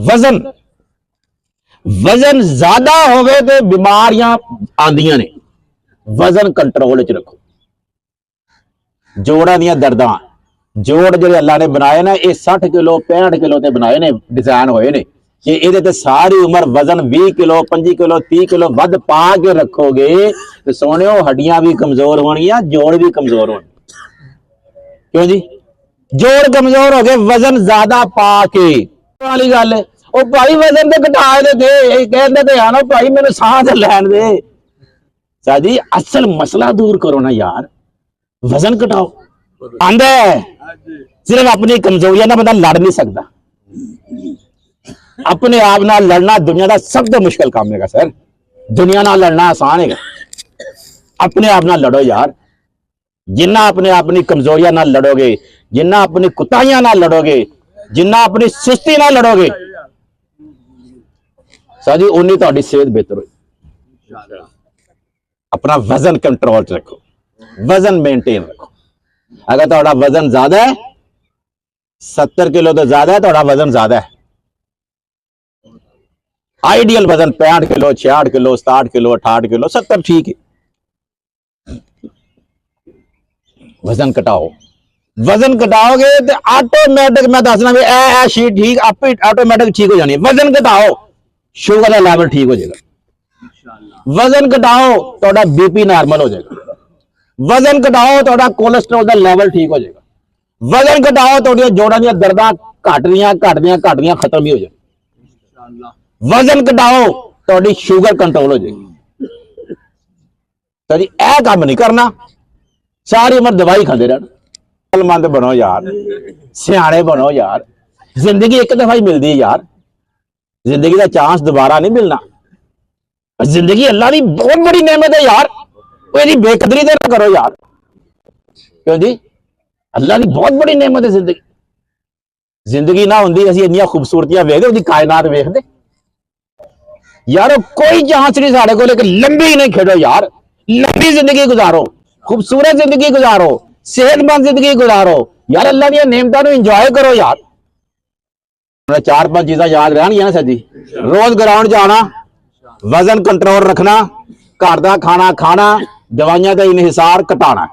वजन वजन ज्यादा होवे तो बीमारियां आंदियां ने। वजन कंट्रोल च रखो। जोड़ां दियां दर्दां, जोड़ जिहड़े अल्लाह ने बनाए ना, ये 60 किलो 65 किलो ते बनाए ने, डिजाइन होए ने कि इहदे ते सारी उम्र वजन 20 किलो 25 किलो 30 किलो वध पा के रखोगे तो सोनियो हड्डियां भी कमजोर होणगियां, जोड़ भी कमजोर होणगे। क्यों जी? जोड़ कमजोर हो गए वजन ज्यादा पा के। वाली गल है ओ भाई वजन तो घटा दे, कहते थे आना भाई मैंने साह तो लैन दे। शाह जी असल मसला दूर करो ना यार, वजन घटाओ। आंदा है सिर्फ अपनी कमजोरियां ना बंदा लड़ नहीं सकता। अपने आप नाल लड़ना दुनिया का सब तो मुश्किल काम है सर। दुनिया नाल लड़ना आसान है, अपने आप नाल लड़ो यार। जिन्ना अपने अपनी कमजोरियां नाल लड़ोगे, जिन्ना अपनी कुताहियां नाल लड़ोगे, जिन्ना अपनी सुस्ती नाल लड़ोगे साजी उन्नी तुहाडी सेहत बेहतर होगी। अपना वजन कंट्रोल च रखो, वजन मेंटेन रखो। अगर तुहाडा वजन ज्यादा है 70 किलो तो ज्यादा है, तुहाडा वजन ज्यादा है। आइडियल वजन 65 किलो 66 किलो 67 किलो 68 किलो 70 ठीक है। वजन घटाओ। वजन घटाओगे तो ऑटोमैटिक मैं दसना भी ए शीट ठीक आप ऑटोमैटिक ठीक हो जानी है। वजन घटाओ, शुगर का लेवल ठीक हो जाएगा। वजन घटाओ तो बीपी नॉर्मल हो जाएगा। वजन घटाओ तो कोलेस्ट्रॉल का लेवल ठीक हो जाएगा। वजन घटाओ तो जोड़ों दी दर्दां घटदियां खत्म ही हो जाएगी। वजन घटाओ तो शुगर कंट्रोल हो जाएगी। तो जी यह काम नहीं करना, सारी उम्र दवाई खाते रहना। मंद बनो यार, सियाने बनो यार। जिंदगी एक दफा ही मिलती है यार, जिंदगी का चांस दोबारा नहीं मिलना। जिंदगी अल्लाह की बहुत बड़ी नेमत है यार, कोई बेकदरी तो ना करो यार। क्यों जी? अल्लाह की बहुत बड़ी नेमत है जिंदगी। जिंदगी ना होंदी असीं इन्नियां खूबसूरतियां वेखदे, उसदी कायनात वेखदे यार। कोई चांस नहीं साढ़े को, लेकिन लंबी नहीं खेडो यार। लंबी जिंदगी गुजारो, खूबसूरत जिंदगी गुजारो, सेहतमंद जिंदगी गुजारो यार। अल्लाह दी नेमतां इंजॉय करो यार। 4-5 चीज़ां याद रहणगियां ना सर जी। रोज ग्राउंड जाना, वजन कंट्रोल रखना, घर का खाना खाना, दवाइयां का इनहिसार घटाना।